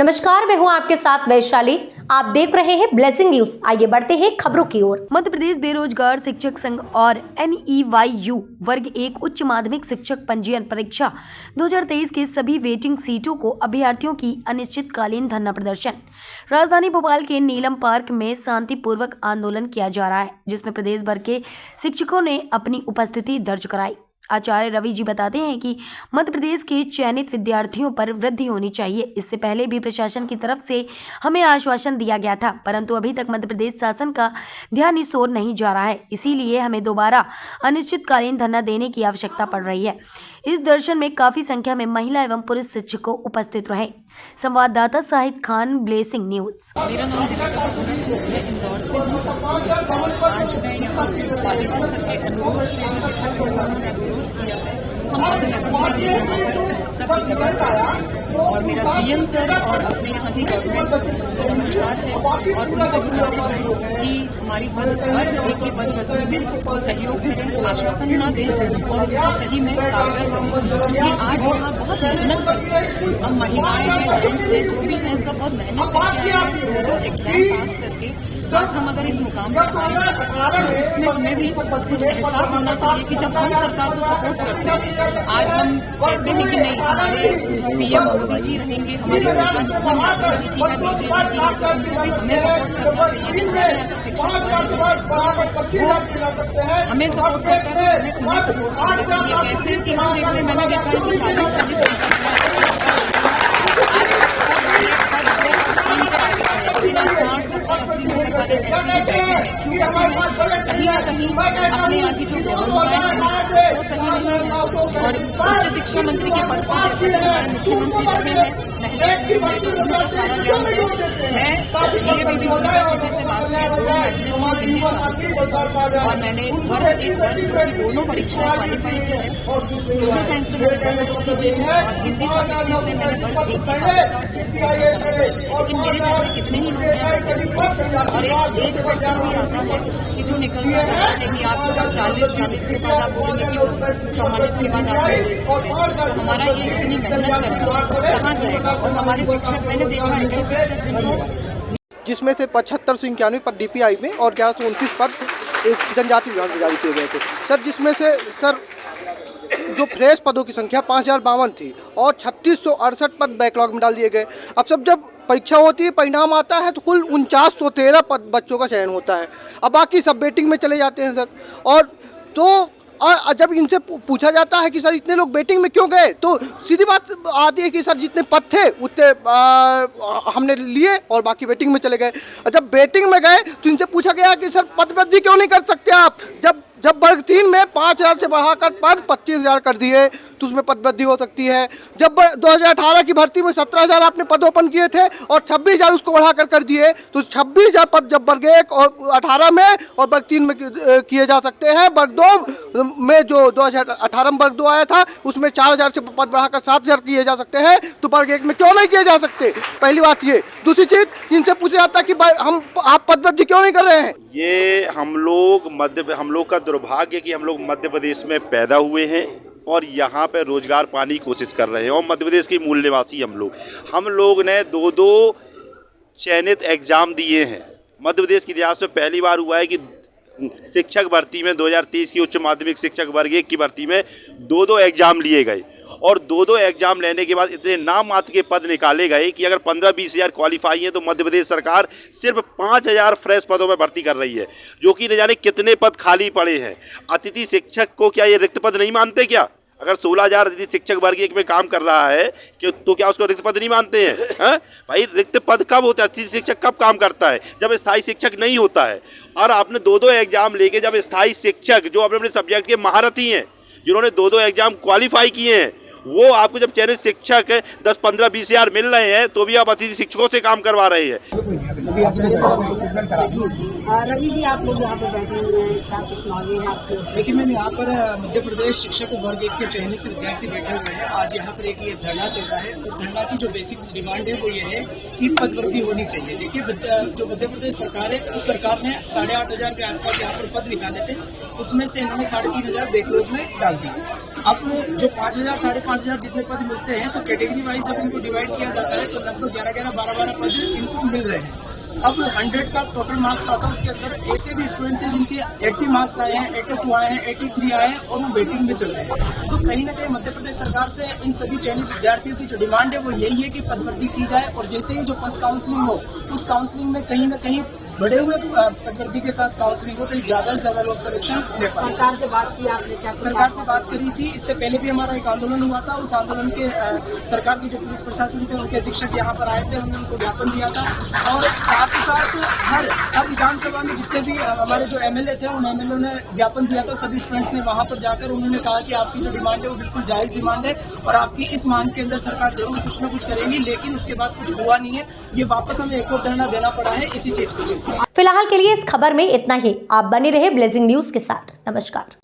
नमस्कार, मैं हूं आपके साथ वैशाली। आप देख रहे हैं ब्लेसिंग न्यूज। आइए बढ़ते हैं खबरों की ओर। मध्य प्रदेश बेरोजगार शिक्षक संघ और NEYU वर्ग 1 उच्च माध्यमिक शिक्षक पंजीयन परीक्षा 2023 के सभी वेटिंग सीटों को अभ्यर्थियों की अनिश्चितकालीन धरना प्रदर्शन। राजधानी भोपाल के नीलम पार्क में शांतिपूर्वक आंदोलन किया जा रहा है, जिसमें प्रदेश भर के शिक्षकों ने अपनी उपस्थिति दर्ज कराई। आचार्य रवि जी बताते हैं कि मध्य प्रदेश के चयनित विद्यार्थियों पर वृद्धि होनी चाहिए। इससे पहले भी प्रशासन की तरफ से हमें आश्वासन दिया गया था, परंतु अभी तक मध्य प्रदेश शासन का ध्यान इस ओर नहीं जा रहा है। इसीलिए हमें दोबारा अनिश्चितकालीन धरना देने की आवश्यकता पड़ रही है। इस दर्शन में काफी संख्या में महिला एवं पुरुष शिक्षकों उपस्थित रहे। संवाददाता साहिद खान, ब्लेसिंग न्यूज। मेरा नाम दीपिका कपूर है, मैं इंदौर से हूँ और आज मैं यहाँ पालीवाल सर के अनुरोध से जो शिक्षक संगठनों ने अनुरोध किया है, हम पदोन्नति के लिए यहाँ पर सब एकत्र कर रहे हैं। और मेरा CM सर और अपने यहाँ की गवर्नमेंट को नमस्कार है और उनसे गुजारिश है कि हमारी वर्ग 1 की पदोन्नति में सहयोग करें, आश्वासन न दें और उसको सही में कारगर करें, क्योंकि आज यहाँ बहुत मेहनत करते हैं। हम महिलाएं हैं, जेंट्स हैं, जो भी हैं, सब बहुत मेहनत करके आए हैं, दो एग्जाम पास करके। आज हम अगर इस मुकाम पर आए हैं तो उसमें हमें भी कुछ एहसास होना चाहिए कि जब हम सरकार को सपोर्ट करते हैं, आज हम कहते हैं कि नहीं हमारे PM मोदी जी रहेंगे, हमारी सरकार मोहन यादव जी की है, BJP की है, तो उनको भी हमें सपोर्ट करना चाहिए कि हमारे यहाँ का शिक्षक वर्ग जो वो हमें सपोर्ट करता है, हमें उन्हें सपोर्ट करना चाहिए। कैसे कि हम देखते हैं, मैंने देखा है कि 40-40 60-70-80 नंबर वाले ऐसे ही बैठे हैं। क्यों बैठे हैं? कहीं ना कहीं अपने यहाँ की जो व्यवस्थाएं हैं वो सही नहीं है। और उच्च शिक्षा मंत्री के पद पर जैसे कि हमारे मुख्यमंत्री रहे हैं, तो उनका सारा ज्ञान है। मैं DAVV यूनिवर्सिटी से लास्ट ईयर गोल्ड मेडलिस्ट हूँ हिंदी साहित्य और मैंने वर्ग 1 वर्ग 2 की दोनों परीक्षाएं क्वालिफाई की है। सोशल साइंस से मैंने वर्ग 2 की है और हिंदी साहित्य से मैंने वर्ग 1 की लेकिन मेरे जैसे कितने ही लोग हैं। और एक एज फैक्टर भी आता है कि जो निकलता जाता है कि आप 40 के बाद आप बोलेंगे कि 44 के बाद आप नहीं दे सकते, तो हमारा ये इतनी मेहनत करना कहाँ जाएगा। और हमारे शिक्षक, मैंने देखा है कई शिक्षक जिनको जिसमें से 75 से 91 पद DPI में और 1129 पद जनजाति विभाग में जारी किए गए थे सर, जिसमें से सर जो फ्रेश पदों की संख्या 5052 थी और 3668 पद बैकलॉग में डाल दिए गए। अब सब जब परीक्षा होती है, परिणाम आता है तो कुल 4913 पद बच्चों का चयन होता है। अब बाकी सब वेटिंग में चले जाते हैं सर। और तो जब इनसे पूछा जाता है कि सर इतने लोग वेटिंग में क्यों गए, तो सीधी बात आती है कि सर जितने पद थे उतने हमने लिए और बाकी वेटिंग में चले गए। जब वेटिंग में गए तो इनसे पूछा गया कि सर पद वृद्धि क्यों नहीं कर सकते आप, जब वर्ग 3 में 5000 से बढ़ाकर पद 25000 कर दिए तो उसमें पद वृद्धि हो सकती है। जब 2018 की भर्ती में 17000 आपने पद ओपन किए थे और 26000 उसको बढ़ाकर कर दिए, तो 26000 पद जब वर्ग 1 और 18 में और वर्ग 3 में किए जा सकते हैं। वर्ग 2 में जो 2018 में वर्ग 2 आया था उसमें 4000 से पद बढ़ाकर 7000 किए जा सकते हैं, तो वर्ग 1 में क्यों नहीं किए जा सकते? पहली बात ये। दूसरी चीज, इनसे पूछा जाता कि आप पद वृद्धि क्यों नहीं कर रहे हैं? ये हम लोग का दुर्भाग्य कि हम लोग मध्य प्रदेश में पैदा हुए हैं और यहाँ पे रोजगार पाने की कोशिश कर रहे हैं और मध्य प्रदेश के मूल निवासी हम लोग ने 2 चयनित एग्जाम दिए हैं। मध्य प्रदेश के इतिहास में पहली बार हुआ है कि शिक्षक भर्ती में 2023 की उच्च माध्यमिक शिक्षक वर्ग 1 की भर्ती में 2 एग्जाम लिए गए और 2 एग्जाम लेने के बाद इतने नाम मात्र के पद निकाले गए कि अगर 15-20 हज़ार क्वालिफाई हैं तो मध्य प्रदेश सरकार सिर्फ 5000 फ्रेश पदों में भर्ती कर रही है, जो कि न जाने कितने पद खाली पड़े हैं। अतिथि शिक्षक को क्या ये रिक्त पद नहीं मानते क्या? अगर 16000 अतिथि शिक्षक वर्ग 1 में काम कर रहा है तो क्या उसको रिक्त पद नहीं मानते हैं? भाई रिक्त पद कब होता है? अतिथि शिक्षक कब काम करता है? जब स्थायी शिक्षक नहीं होता है। और आपने 2 एग्जाम लेके जब स्थायी शिक्षक जो अपने शिक्षक के महारथी हैं, जिन्होंने 2 एग्जाम क्वालिफाई किए हैं, वो आपको जब चयनित शिक्षक 10-15-20 हज़ार मिल रहे हैं तो भी आप अतिथि शिक्षकों से काम करवा रहे हैं। रवि जी, आप लोग यहाँ पर बैठे हुए हैं, क्या कुछ मांगे हैं आपके? देखिए मैम, यहाँ पर मध्य प्रदेश शिक्षक वर्ग 1 के चयनित विद्यार्थी बैठे हुए हैं। आज यहाँ पर एक ये धरना चल रहा है और धरना की जो बेसिक डिमांड है वो ये है कि पद वृद्धि होनी चाहिए। देखिए जो मध्य प्रदेश सरकार है, उस सरकार ने 8500 के आसपास यहाँ पर पद निकाले थे, उसमें से इन्होंने 3500 बैकलॉग में डाल दिए। अब जो 5,000 5,500 जितने पद मिलते हैं तो कैटेगरी वाइज जब इनको डिवाइड किया जाता है तो लगभग 11-11 12-12 पद इनको मिल रहे हैं। अब 100 का टोटल मार्क्स आता है, उसके अंदर ऐसे भी स्टूडेंट्स हैं जिनके 80 मार्क्स आए हैं, 82 आए हैं, 83 आए हैं और वो वेटिंग में चल रहे हैं। तो कहीं ना कहीं मध्य प्रदेश सरकार से इन सभी चयनित विद्यार्थियों की जो डिमांड है वो यही है कि पदवृद्धि की जाए और जैसे ही जो फर्स्ट काउंसलिंग हो उस काउंसलिंग में कहीं ना कहीं बढ़े हुए पदवृद्धि के साथ काउंसलिंग हो तो ज्यादा से ज्यादा लोग सिलेक्शन ले पाए। सरकार से बात की आपने क्या? सरकार से बात करी थी, इससे पहले भी हमारा एक आंदोलन हुआ था। उस आंदोलन के सरकार की जो पुलिस प्रशासन थे उनके अधीक्षक यहाँ पर आए थे, हमने उनको ज्ञापन दिया था और साथ ही साथ हर विधानसभा में जितने भी हमारे जो एमएलए थे उन एमएलए ने ज्ञापन दिया था। सभी स्टूडेंट्स ने वहां पर जाकर उन्होंने कहा कि आपकी जो डिमांड है वो बिल्कुल जायज डिमांड है और आपकी इस मांग के अंदर सरकार जरूर कुछ न कुछ करेगी, लेकिन उसके बाद कुछ हुआ नहीं है। ये वापस हमें एक और धरना देना पड़ा है इसी चीज को। फिलहाल के लिए इस खबर में इतना ही। आप बने रहे ब्लेजिंग न्यूज के साथ। नमस्कार।